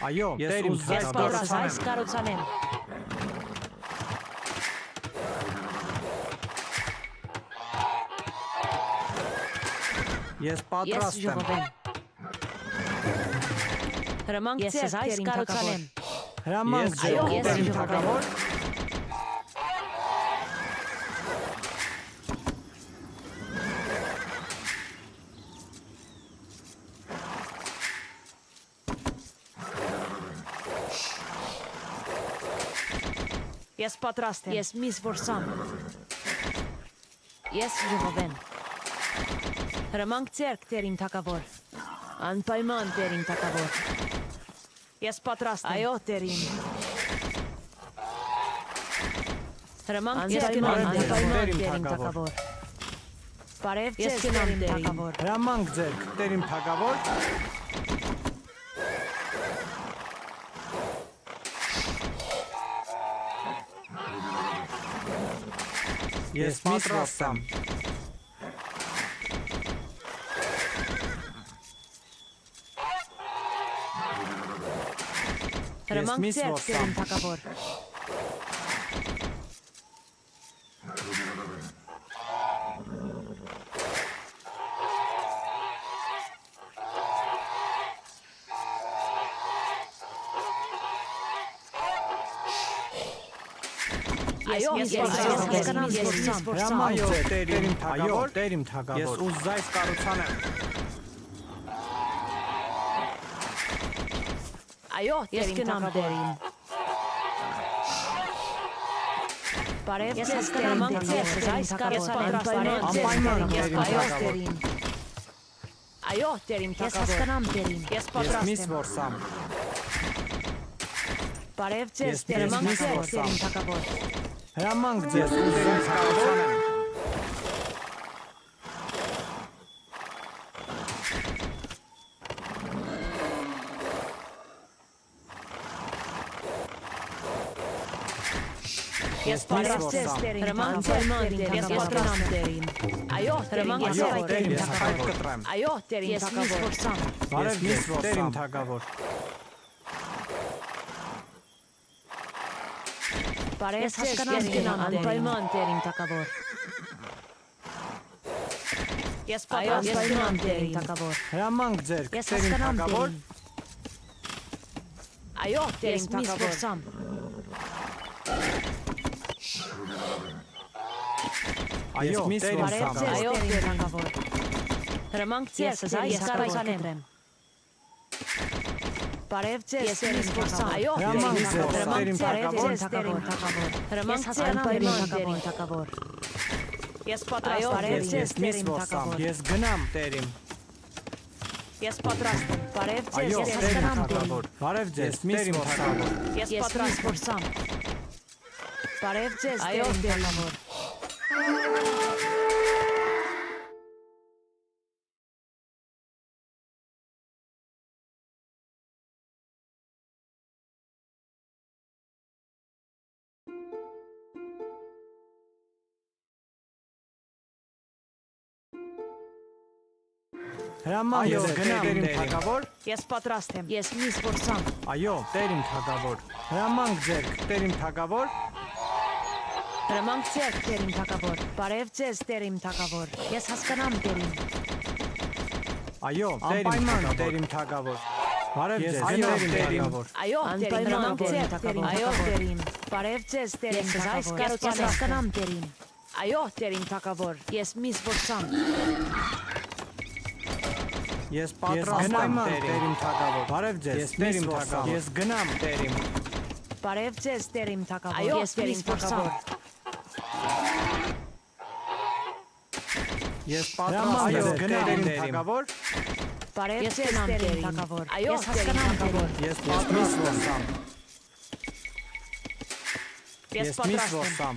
Այո, տեր իմ Ես պատրաստ կառուցանեմ։ Ես Ես պատրաստ եմ։ ժողովեմ։ Հրամանք ձեր այս կառուցանեմ։ Հրամանք Այո, ձեր ես տեր իմ ժողովեմ։ թագավոր։ Ես պատրաստ եմ։ Ես միս որսամ։ Ես ժողովեմ։ Հրամանք ձեր տեր իմ թագավոր։ Անպայման տեր իմ թագավոր։ Ես պատրաստ եմ։ Այո, տեր իմ։ Հրամանք ձեր անպայման տեր իմ թագավոր։ Բարև ձեզ տեր իմ թագավոր։ Հրամանք ձեր տեր իմ թագավոր։ Ես պատրաստ եմ։ Հրամանք միս ձեր տեր իմ որսամ։ թագավոր։ Այո, ես հասկանամ, ես միս որսամ։ Այո, տեր իմ թագավոր, տեր իմ թագավոր։ Ես ուզայս կառուցանեմ։ Այո, ես կնամ դերին։ Բարև ես հասկանամ ձեզ այս կառուցանեմ Անպայման ես տեր իմ այո թագավոր։ դերին։ Այո, դերին Ես թագավոր։ հասկանամ դերին։ Ես Ես պատրաստ միս եմ։ որսամ։ Բարև ձեզ Ես դերին միս որսամ։ թագավոր։ Հրամանք ձեր ուզայս կառուցանեմ։ Ես պատրաստ եմ դերին։ Հրամանք դերին ես պատրաստ եմ դերին։ Այո, հրամանք Այո, ձեր տեր դերին ես հայտ թագավոր։ կտրեմ։ Այո, դերին Ես միս թագավոր։ որսամ։ Բարև Ես ձեզ տեր իմ որսամ։ թագավոր։ Բարև Ես ձեզ հասկանամ դերին դերին, անպայման դերին թագավոր։ Ես պատրաստ եմ դերին թագավոր։ Հրամանք ձեր Ես տեր իմ հասկանամ թագավոր։ դերին։ Այո, Ես դերին միս թագավոր։ որսամ։ Այո, Ես տեր իմ բարև ձեզ թագավոր։ այո դերին թագավոր։ Հրամանք Ես ձեզ այս ես կառուցանեմ։ կառուցանեմ։ Բարև ձեզ Ես դերին միս թագավոր։ որսամ։ Այո, Հրամանք ձեզ հրամանք տեր իմ թագավոր։ ձեզ դերին թագավոր։ Հրամանք Ես ձեզ հասկանամ անպայման դերին դերին թագավոր։ Ես պատրաստ եմ բարև Ես ձեզ միս դերին որսամ։ թագավոր։ Ես գնամ տեր իմ։ Ես պատրաստ եմ բարև ձեզ Այո, դերին տեր իմ հասկանամ թագավոր։ Բարև ձեզ տեր իմ թագավոր։ Ես Ես պատրաստ միս եմ որսամ։ բարև ձեզ Այո, դերին թագավոր։ Հրամանք Այո, ձեր գնամ տեր իմ դեր իմ։ թագավոր։ Ես պատրաստ եմ Ես միս որսամ։ Այո, տեր իմ թագավոր։ Հրամանք ձեր տեր իմ թագավոր։ հրամանք ձեր դերին թագավոր։ Բարև ձեզ դերին թագավոր։ Ես հասկանամ դերին։ Այո, անպայման տեր իմ թագավոր։ Բարև ձեզ տեր իմ թագավոր։ Այո, Անպայման հրամանք դերին ձեր թագավոր։ այո դերին։ Բարև ձեզ դերին Ես այս թագավոր։ կառուցանեմ։ Հասկանամ դերին։ Այո, դերին թագավոր։ Ես միս որսամ։ Ես պատրաստ եմ տեր իմ թագավոր։ Բարև ձեզ տեր իմ թագավոր։ Ես գնամ տեր իմ։ Բարև ձեզ դերին թագավոր։ Այո, Ես դերին միս որսամ։ թագավոր։ Ես պատրաստ եմ տեր իմ թագավոր։ Բարև Ես ձեզ գնամ դերին դերին։ թագավոր։ Այո, Ես հասկանամ թագավոր։ Ես միս որսամ։ Ես Ես միս պատրաստ եմ։ որսամ։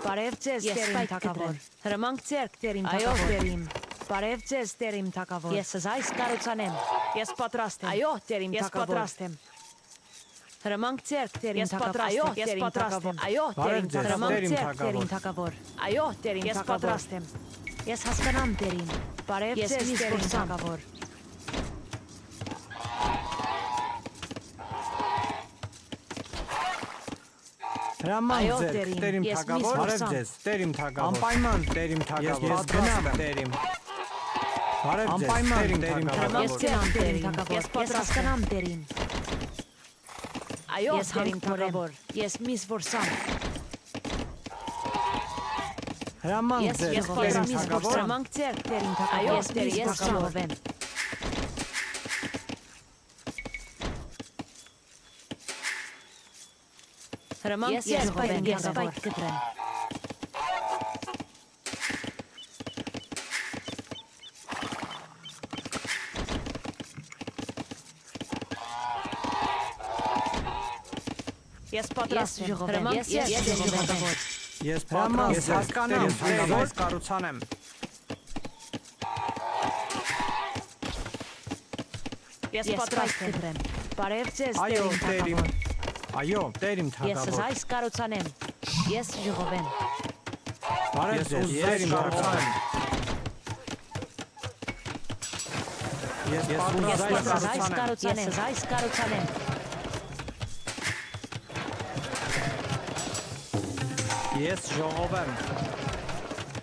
Բարև ձեզ Ես դերին սպայք թագավոր։ կտրեմ։ Հրամանք ձեր դերին Այո, թագավոր։ դերին։ Բարև ձեզ դերին թագավոր։ Ես այս կառուցանեմ։ Ես պատրաստ եմ։ Այո, դերին Ես թագավոր։ պատրաստ եմ։ Հրամանք ձեռք դերին Ես թակավոր։ պատրաստ եմ, ես պատրաստ եմ։ Այո, Բարև դերին ձեզ, թակավոր։ դերին Հրամանք ձեռք թագավոր։ դերին թակավոր։ Այո, դերին Ես թակավոր։ պատրաստ եմ։ Ես հասկանամ դերին։ Բարև Ես ձեզ մի դերին զբոսամ։ թակավոր։ Հրամանք Այո, ձեռք, տերին, տերիմ ես մի թագավոր, բարև զբոսամ։ ձեզ, տերիմ թագավոր, անպայման տերիմ թագավոր, ես գնամ տերիմ, բարև ձեզ, Անպայման տերիմ թագավոր, Ես գնամ դերին թակավոր։ Ես Ես պատրաստ եմ։ հասկանամ դերին։ Այո, Ես դերին հանք փորեմ։ թակավոր։ Ես մի զբոսամ։ հրամանք Ես ձեռք, պատրաստ տերիմ եմ, թագավոր, Հրամանք ձեռք դերին թակավոր։ Այո, Ես դերին ես թակավոր։ ժողովեմ։ Հրամանք Ես ձեռք ժողովեմ, դերին ես թակավոր։ պայք կտրեմ։ Ես պատրաստ եմ։ ժողովեմ, Հրամանք ես ձեռք դերին ժողովեմ։ թակավոր։ ես պատրաստ, ես հասկանամ, տերիմ ես կառուցանեմ, Ես Ես պայք պատրաստ եմ։ կտրեմ։ Բարև ձեզ այո, դերին տերիմ, թակավոր։ այո, տերիմ Ես թագավոր, այս կառուցանեմ։ Ես ժողովեմ։ բարև ձեզ, տերիմ կառուցանեմ, ես պատրաստ, Ես այս կառուցանեմ, կառուցանեմ։ Ես այս կառուցանեմ։ ես ժողովեմ,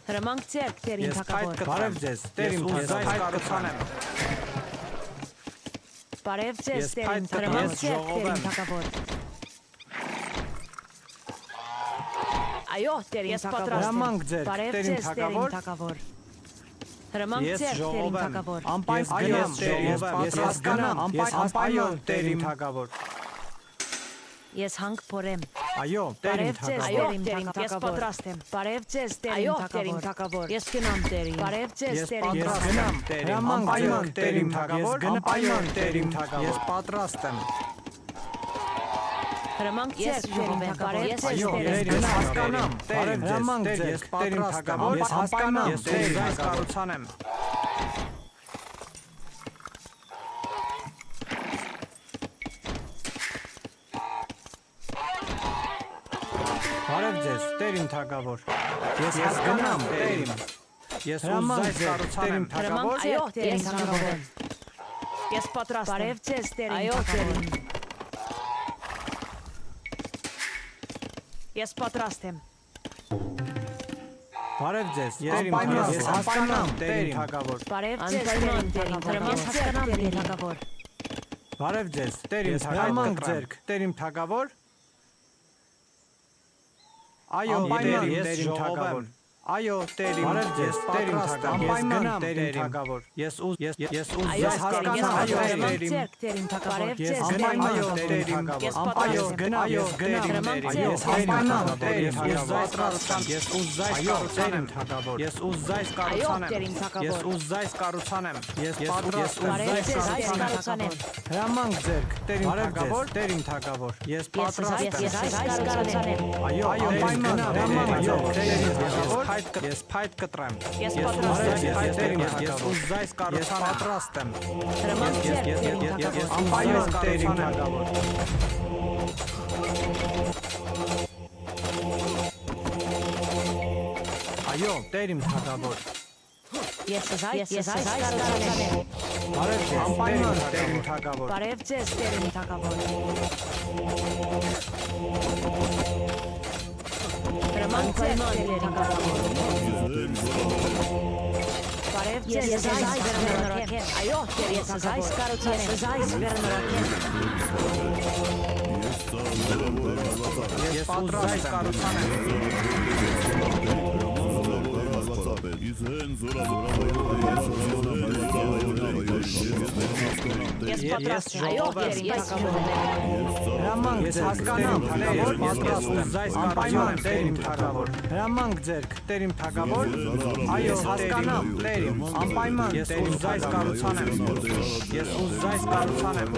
Հրամանք ձեռք դերին ես թակավոր։ փայտ բարև ձեզ, տերիմ թագավոր, կառուցանեմ, Բարև ձեզ Ես դերին փայտ կտամ, հրամանք ես ձեռք դերին ժողովեմ։ թակավոր։ Այո, դերին Ես թակավոր։ հրամանք ձեռք, Բարև տերիմ ձեզ դերին թագավոր, թակավոր։ Հրամանք ես ձեռք դերին ժողովեմ, թակավոր։ անպայման Ես ես հասկանամ, անպայման տերիմ թագավոր, Ես հանք փորեմ։ այո, տերիմ Բարև ձեզ թագավոր, դերին Ես թակավոր։ պատրաստ եմ։ Բարև ձեզ դերին Այո, թակավոր։ դերին թակավոր։ Ես գնամ դերին։ Բարև ձեզ ես դերին պատրաստ թակավոր։ եմ, հրամանք ձեռք, տերիմ թագավոր, անպայման տերիմ թագավոր, ես պատրաստ եմ, Հրամանք Ես ձեռք դերին ժողովեմ, թակավոր։ ես Բարև այո, ձեզ ես դերին հասկանամ, թակավոր։ հրամանք ձեզ, ես պատրաստ եմ, ես հասկանամ, ես տերիմ կառուցանեմ, բարև ձեզ, տերիմ թագավոր, ես հասկանամ, տերիմ, ես ուզայց կառուցանեմ, թագավոր, Հրամանք այո, դերին Ես թակավոր։ ժողովեմ։ Ես պատրաստ եմ։ Բարև ձեզ դերին Այո, թակավոր։ դերին։ Ես պատրաստ եմ։ բարև ձեզ, ես հասկանամ, տերիմ թագավոր, Բարև ձեզ Անպայման դերին թակավոր։ դերին թակավոր։ Հրամանք Ես ձեռք հասկանամ դերին դերին թակավոր։ բարև ձեզ, տերիմ թագավոր, ձերք, տերիմ թագավոր, այո, տերիմ, ես ժողովեմ, այո, տերիմ, բարև ձեզ, տերիմ թագավոր, ես գնամ, տերիմ թագավոր, ես Այո, հասկանամ, այո, հրամանք տերիմ, ձեռք դերին թակավոր։ ես Ձեզ գնամ, դերին այո, տերիմ Ես թագավոր, այո, պատրաստ եմ։ գնամ, ես գնամ, Հրամանք ես ձեռք հասկանամ, դերին տերիմ, ես թագավոր։ ուզայց Այո, կառուցանեմ, տերիմ թագավոր։ ես ուզայց կառուցանեմ, ես ուզայց կառուցանեմ, ես Բարև ձեզ պատրաստ այս եմ, կառուցանեմ։ հրամանք ձերք, տերիմ թագավոր, տերիմ թագավոր, ես պատրաստ եմ, Ես այս կառուցանեմ։ այո, անպայման հրամանք, այո, տերիմ թագավոր, ես փայտ կտրեմ, Ես ես պատրաստ եմ։ ես ուզայց կառուցանեմ, պատրաստ եմ, Հրամանք ձեռք դերին թակավոր։ անպայման տերիմ թագավոր, այո, տերիմ թագավոր, Ես այս կառուցանեմ։ բարև ձեզ, անպայման տերիմ թագավոր, Բարև ձեզ դերին թակավոր։ Հրամանք ձեռք դերին թակավոր։ Բարև ձեզ Ես այս դերին վերնորոգեմ։ Այո, դերին Ես այս թակավոր։ կառուցանեմ։ Ես այս վերնորոգեմ։ ես պատրաստ կառուցանեմ, Ես պատրաստ եմ։ Այո, ժողովեմ, դերին թակավոր։ հրամանք ես հասկանամ, թագավոր, ես ուզայց կառուցանեմ, տերիմ թագավոր, հրամանք ձերք, տերիմ թագավոր, այո, հասկանամ, տերիմ, անպայման, ես ուզայց կառուցանեմ, ես ուզայց կառուցանեմ,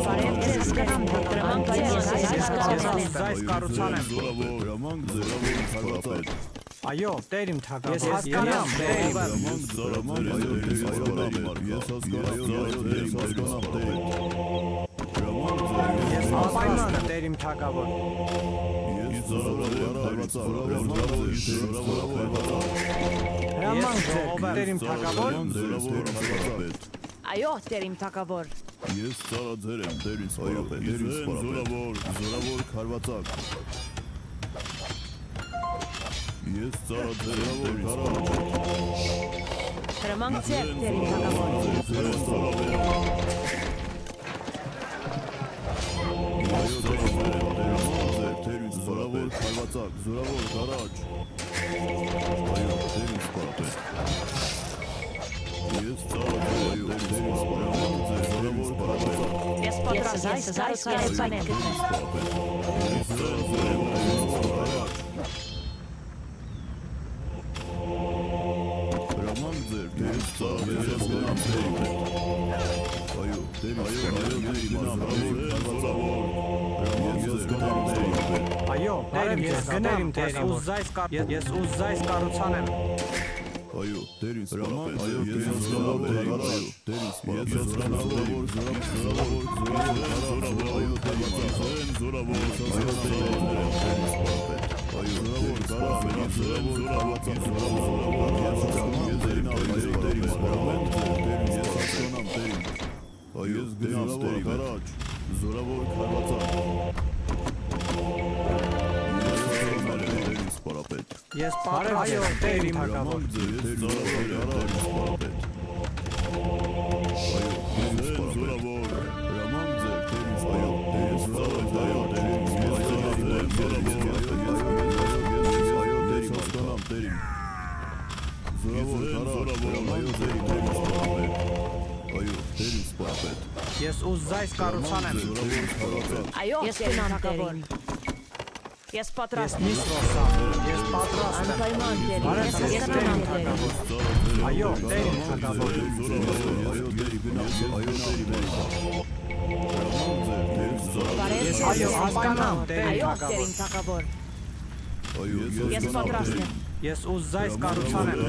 Բարև ձեզ հասկանամ, հրամանք ձեզ այս կառուցանեմ։ ուզայց կառուցանեմ, այո, տերիմ թագավոր, ես հասկանամ, տերիմ, Ես անպայման Տեր իմ թագավոր։ Հրամանք ձեռք Տեր իմ թագավոր։ Այո, Տեր իմ թագավոր։ Ես ծառաձեր եմ, Տեր ինձ պարապետ, Տեր ինձ պարապետ, զորավոր քարվածակ։ Ես ծառաձեր եմ, Տեր ինձ պարապետ։ Հրամանք ձեռք Տեր իմ թագավոր։ Զորավոր քարվածակ, զորավոր քարաճ։ Այո, Տեր ինձ պարապետ։ Ես ծառաձեր եմ, Տեր ինձ պարապետ, զորավոր քարվածակ։ Ես պատրաստ եմ, ես կարծանեմ։ Հրամանք ձեր, Տեր ծառաձեր եմ, այո, Տեր Այո, Տեր ես գնեմ Տեր ես ուզայս կառուցանեմ։ Այո, Տեր ինձ պարապետ, այո, Տեր ինձ պարապետ, Տեր ինձ պարապետ, Ես պատրաստ եմ Տեր իմ թագավոր։ Ես ուզայս կառուցանեմ։ Այո, Տեր իմ թագավոր։ Ես պատրաստ եմ։ Ես պատրաստ եմ։ Անպայման Տեր իմ Ես Տեր իմ թագավոր։ Այո, Տեր իմ թագավոր։ Ես այո, անպայման Տեր իմ Այո, Տեր թագավոր։ իմ թագավոր։ Ես Ես պատրաստ եմ։ Ես ուզայս կառուցանեմ։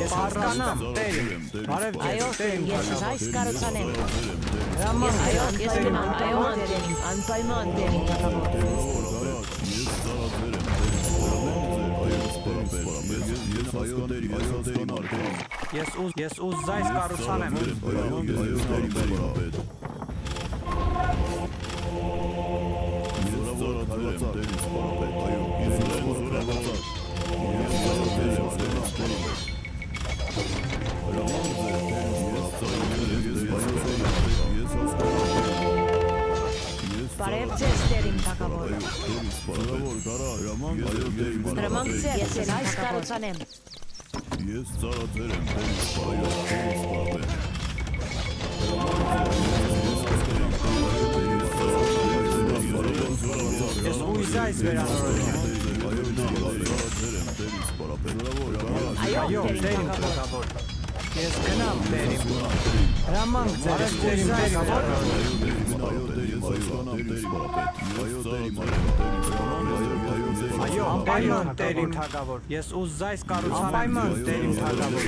Ես հասկանամ, Տեր իմ։ Բարև Այո, ձեզ, Տեր իմ ես թագավոր։ այս կառուցանեմ։ Հրամանք Այո, ձեռք ես Տեր իմ գնամ, այո, Տեր իմ, անպայման Տեր իմ թագավոր։ Ես ուզայս կառուցանեմ։ Բարև ձեզ Տեր իմ թագավոր։ Հրամանք ձեռք ես այս կառուցանեմ։ Ես ծառաձեր եմ, Տեր ինձ պարապետ։ Ես ուզայս վերանորոգեմ։ Այո, Տեր իմ թագավոր։ Ես գնամ Տեր իմ։ Հրամանք ձեզ, Տեր իմ թագավոր։ Այո, անպայման Տեր իմ թագավոր։ Ես ուզայս կառուցանեմ։ Անպայման Տեր իմ թագավոր։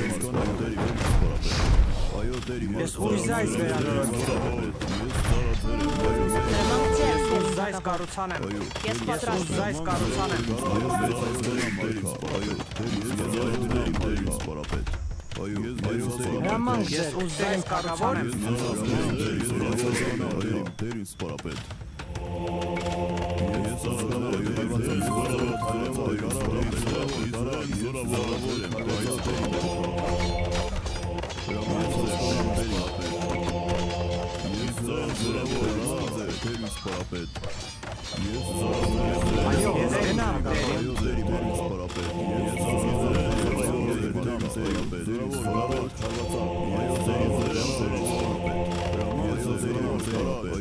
Ես ուզայս վերանորոգեմ։ Հրամանք ձեռք Տեր իմ Ուզայս թագավոր։ կառուցանեմ։ Ես պատրաստ եմ։ Ուզայս կառուցանեմ։ Հրամանք ես ուզայս կառուցանեմ։ Տեր ինձ պարապետ։ Այո, ես գնամ Տեր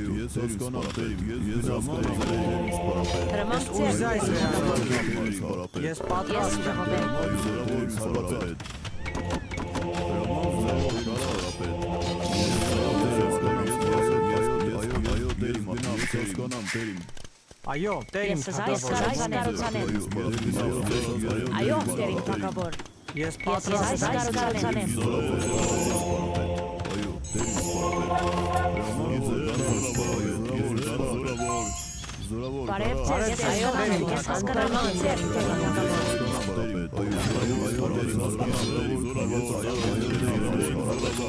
իմ։ Ես հասկանամ, տերիմ, ես հասկանամ, տերիմ սպարապետ։ Հրամանք Ուզայ ձեռք, վերանորոգեմ։ Սպարապետ։ Ես Ես պատրաստ եմ։ ժողովեմ։ Այո, զորավոր սպարապետ։ Այո, տերիմ, հասկանամ, տերիմ։ Այո, տերիմ Ես զայս թագավոր։ կառուցանեմ։ Այո, տերիմ թագավոր։ Ես Ես պատրաստ զայս եմ։ կառուցանեմ։ Բարև ձեզ, ես հասկանամ, ես հասկանամ ձեր տերիմ թագավոր։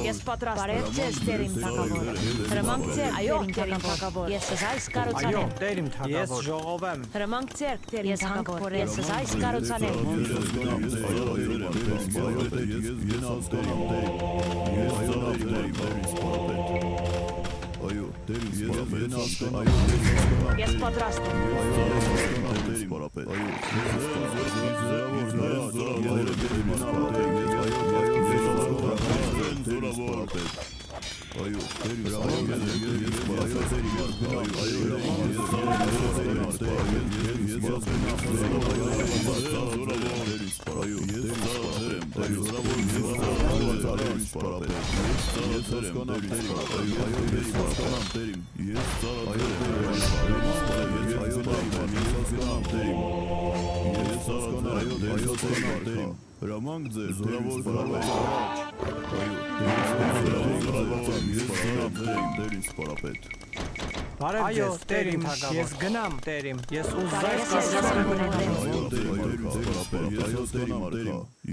Ես պատրաստ եմ։ Բարև ձեզ, տերիմ թագավոր։ Հրամանք ձեր, այո, տերիմ թագավոր։ Ես զայս Այո, կառուցանեմ։ տերիմ Ես թագավոր։ ժողովեմ։ Հրամանք ձեր, տերիմ թագավոր։ Ես զայս կառուցանեմ։ Այո, տերիմ, Ես պատրաստ եմ։ Հրամանք ձեր զորավոր զորավոր տերիմ սպարապետ Բարև ձեզ, տերիմ թագավոր։ Ես գնամ, տերիմ։ Ես ուզայ Ես կառուցանեմ։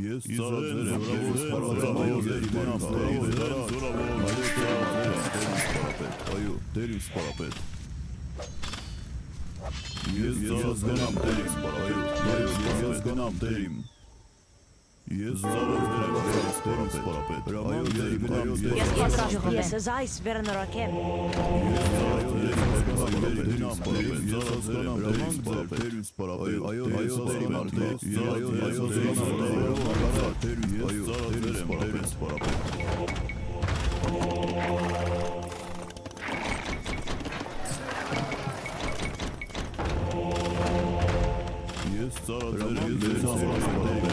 Ես ծառաձեր եմ այո տերիմ սպարապետ Ես ծառաձեր եմ տերիմ տերիմ Ես ծառաձեր եմ տերիմ սպարապետ այո Ես պատրաստ եմ։ Ես զայս վերնորոգեմ։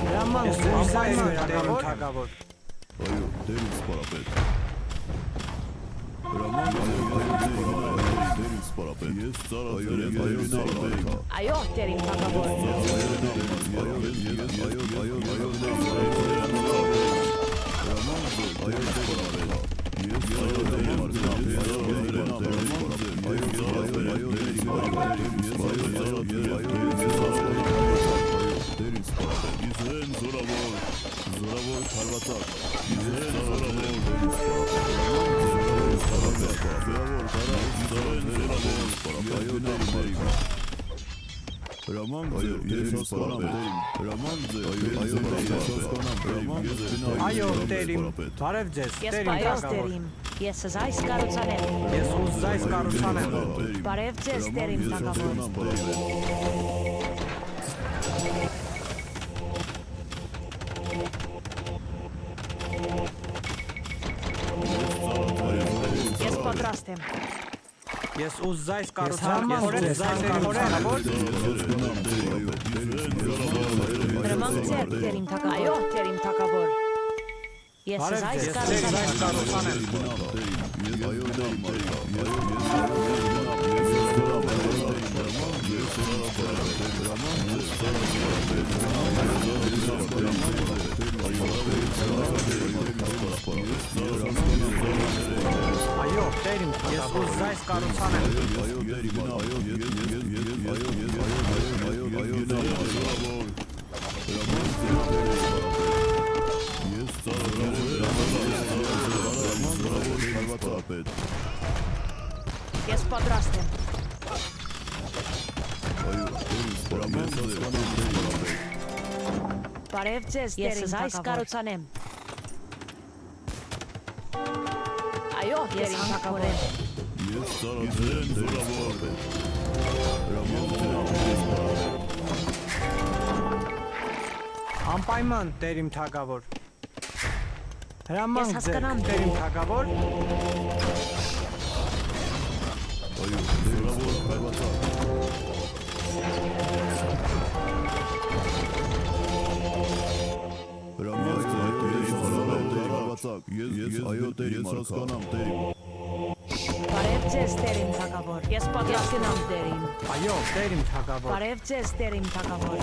Հրամանք անպայման տերիմ թագավոր։ Այո, դերին սպարապետ։ Դերին սպարապետ։ Ես ծառայել եմ այո սպարապետ։ Այո, տերիմ թագավոր։ Այո, տերիմ։ Բարև ձեզ, Ես տերիմ պայոս թագավոր։ տերիմ։ Ես զայս կառուցանեմ։ Ես ուզայ կառուցանեմ։ Բարև ձեզ, տերիմ թագավոր։ Ես պատրաստ եմ։ Ես ուզայ կառուցանեմ։ Ես կառուցանեմ։ Հրամանք ձեր, տերիմ թագավոր։ Այո, տերիմ թագավոր։ Ես Բարև զայս ձեզ, կառուցանեմ։ Այո, տերիմ, ես ուզայ կառուցանեմ։ Ես պատրաստ եմ։ Բարև ձեզ, ես զայս կառուցանեմ։ Այո, տերիմ թագավոր։ Ես ծառայել եմ զորավոր Անպայման տերիմ թագավոր։ Հրամանք Ես ձեր, հասկանամ, տերիմ թագավոր։ այո, դերավոր հայվացակ։ Հրամանք ձեր, դերին հայվացակ, ես այո դերին հասկանամ դերին։ Բարև ձեզ Տերիմ թագավոր։ Ես պատրաստ եմ Տերիմ։ Այո, Տերիմ թագավոր։ Բարև ձեզ Տերիմ թագավոր։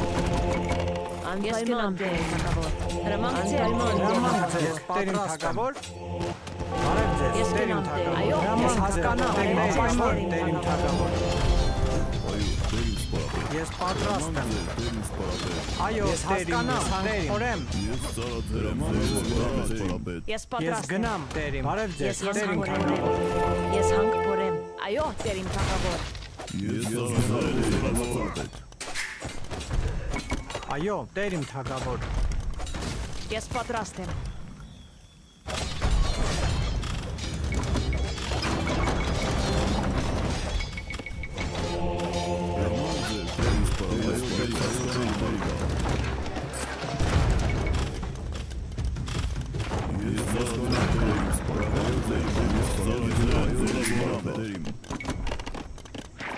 Անպայման Տերիմ թագավոր։ Հրամանք ձեր, Հրամանք ձեր, Տերիմ թագավոր։ Բարև ձեզ, Ես Տերիմ գնամ Տերիմ։ թագավոր։ Այո, Հրամանք ես ձեր, հասկանամ, անպայման Տերիմ Տերիմ թագավոր։ Այո, դերին սպարապետ։ Ես պատրաստ եմ։ Դերին սպարապետ։ Այո, Ես Տերիմ, հասկանամ, խորեմ։ Ես ծառաձերեմ, սպարապետ։ Ես Ես պատրաստ եմ։ գնամ Տերիմ։ Բարև ձեզ, Ես Տերիմ հանք թագավոր։ փորեմ։ Ես հանք փորեմ։ Այո, Տերիմ թագավոր։ Ես ծառաձերեմ, սպարապետ։ Այո, Տերիմ թագավոր։ Ես պատրաստ եմ։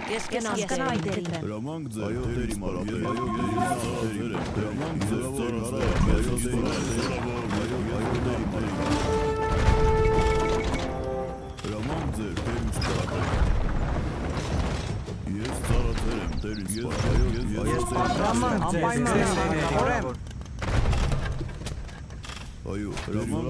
Ես գնամ Տերիմ։ Հրամանք ձեր, այո դերիմ արաբեր, այո դերիմ արաբեր, հրամանք ձեր ծառաձերեմ, այո դերիմ հրամանք ձեր, դերիմ սպարապետ։ Ես ծառաձերեմ, դերիմ սպարապետ, Ես պատրաստ եմ, անպայման խորեմ։ այո, հրամանք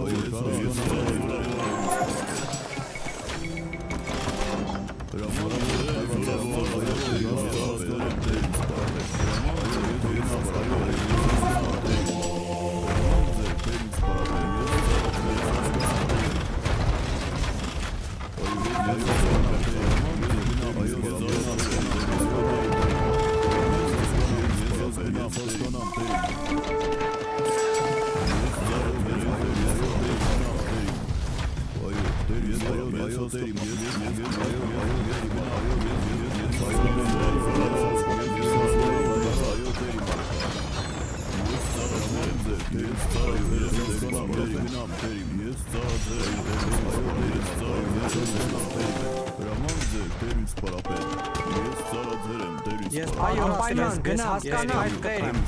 Ես անպայման գնամ, հասկանամ այդ Տերիմ։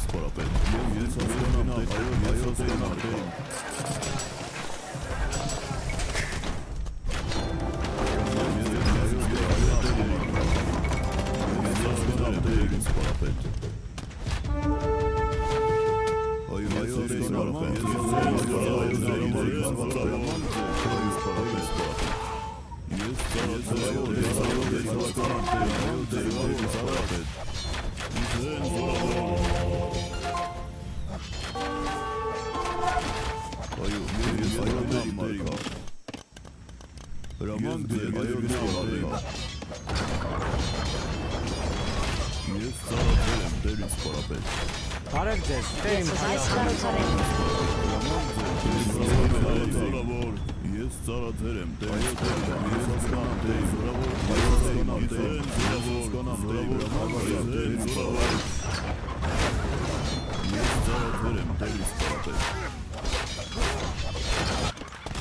Հրամանք ձեր, այո դերիմ։ Ես ծառաձերեմ, դերին սպարապետ։ Բարև ձեզ, Տերիմ Ես այս թագավոր։ կառուցարեմ։ Ես ծառաձերեմ, դերին սպարապետ։ Ես հասկանամ, դերին զորավոր, այո հասկանամ, դերին հասկանամ, դերին սպարապետ։ Ես ծառաձերեմ, դերին սպարապետ։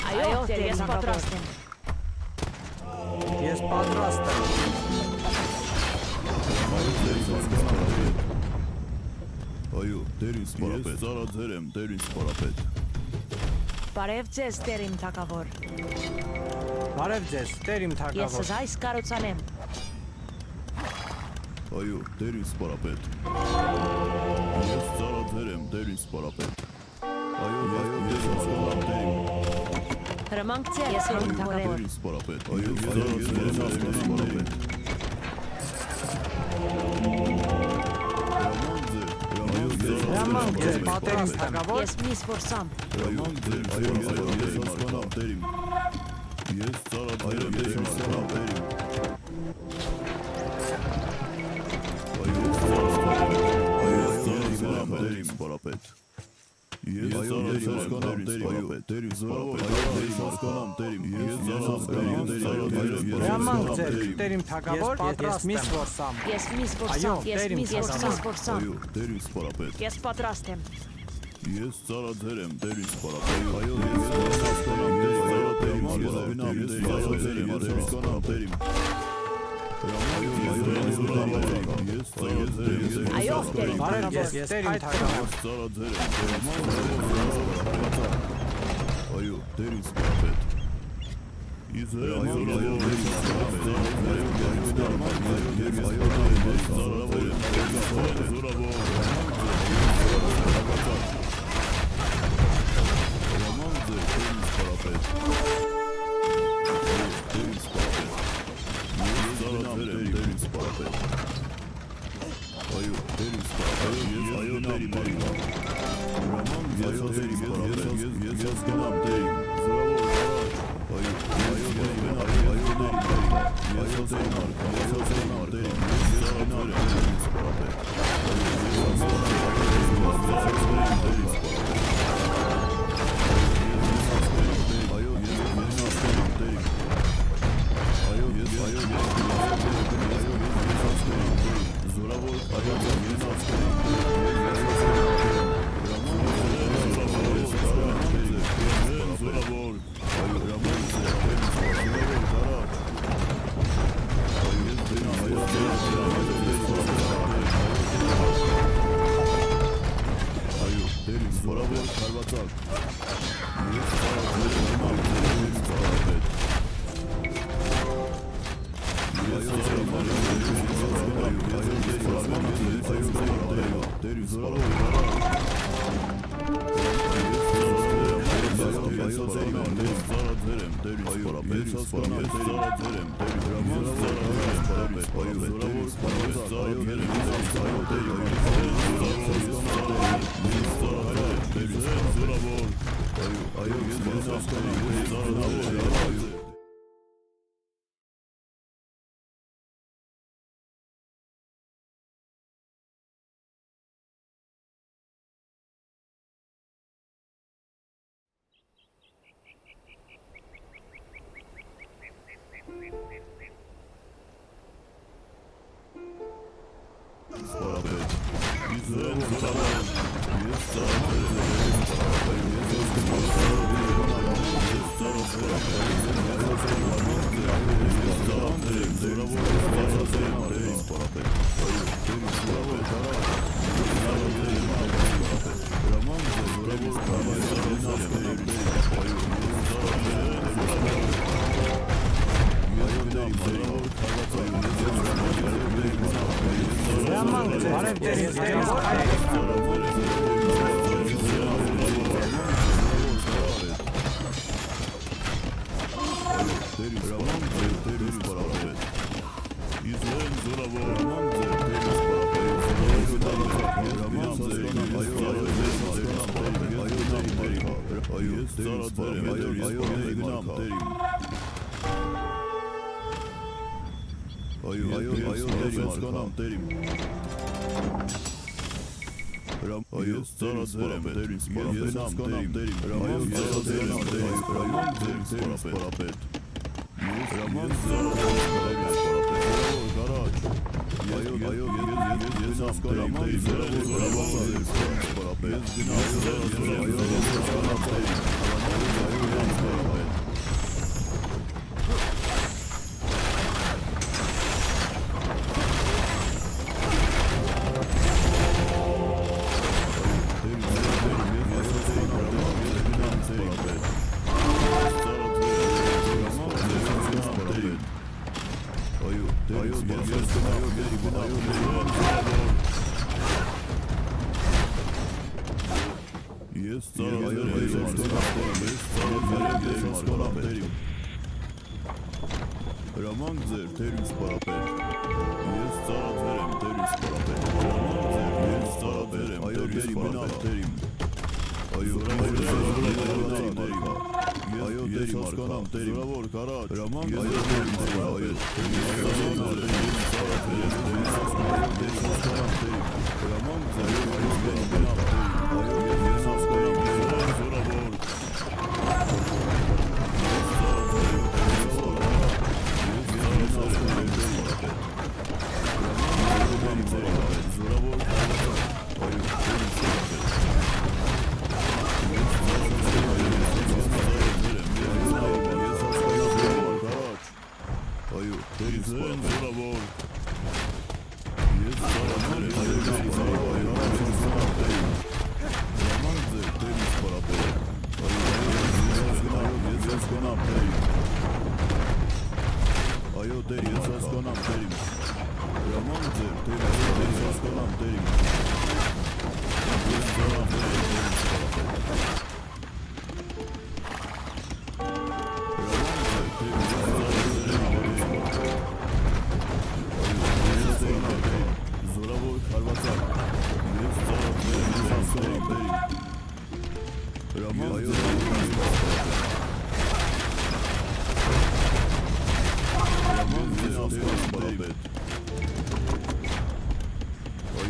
Այո, ես պատրաստ եմ։ Ես պատրաստ եմ։ Այո, դերին սպարապետ։ Ես ծառաձերեմ, դերին սպարապետ։ Բարև ձեզ Տերիմ թագավոր։ Բարև ձեզ, Տերիմ Ես թագավոր։ այս կառուցանեմ։ Այո, դերին սպարապետ։ Ես ծառաձերեմ, դերին սպարապետ։ Այո, ես հասկանամ, դերին։ Հրամանք ձեր, ես հանք փորեմ։ Դերին սպարապետ։ Այո, ես հասկանամ, դերին։ Հրամանք ձեր, Տերիմ թագավոր։ Ես միս որսամ։ Հրամանք ձեր, այո, ես հասկանամ, դերին։ Ես ծառաձերեմ, դերին սպարապետ։ Այո, ես ծառաձերեմ, դերին սպարապետ։ Ես հասկանամ, դերին սպարապետ։ Այո, ես հասկանամ, դերին։ Ես հասկանամ, դերին։ Հրամանք ձեր, Տերիմ թագավոր։ Ես միս որսամ։ Ես միս Այո, որսամ։ Ես Տերիմ միս որսամ։ Այո, դերին սպարապետ։ Ես պատրաստ եմ։ Ես ծառաձերեմ, դերին սպարապետ։ Այո, ես հասկանամ, դերին սպարապետ։ Ես հասկանամ, դերին։ Այո, տերիմ Բարև թագավոր։ ես տերիմ թագավոր։ Այո, դերին սպապետ։ Բարև տերիմ թագավոր։ Այո, դերին սպառապետ։ հասկանամ տերիմ Հրամանք ձեր տերիմ հասկանամ տերիմ Ես ձարամ տերիմ Զորավոր հարվածակ Ես ձարամ տերիմ հասկանամ տերիմ Հրամանք ձեր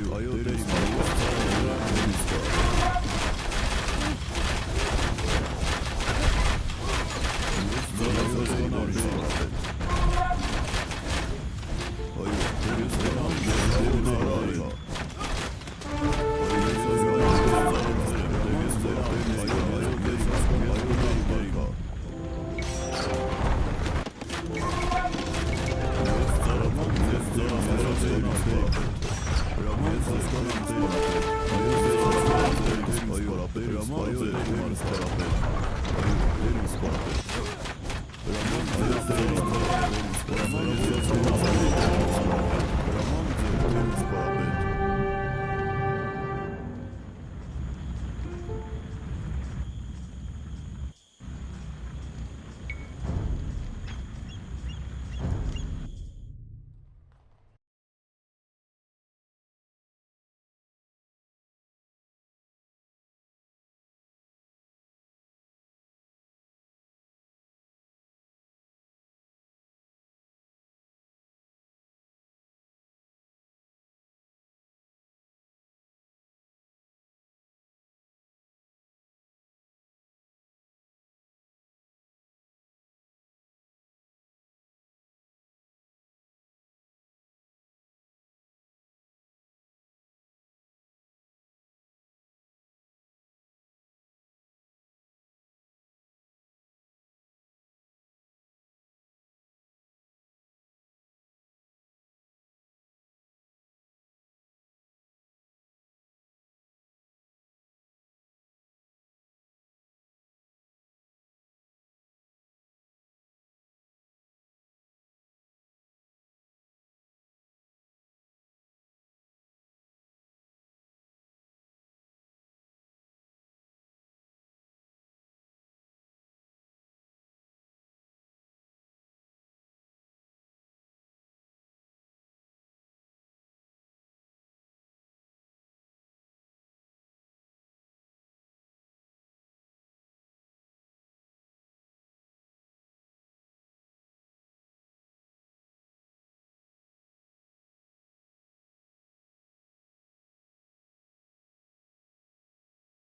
Այո, տերիմ Հրամանք ձեր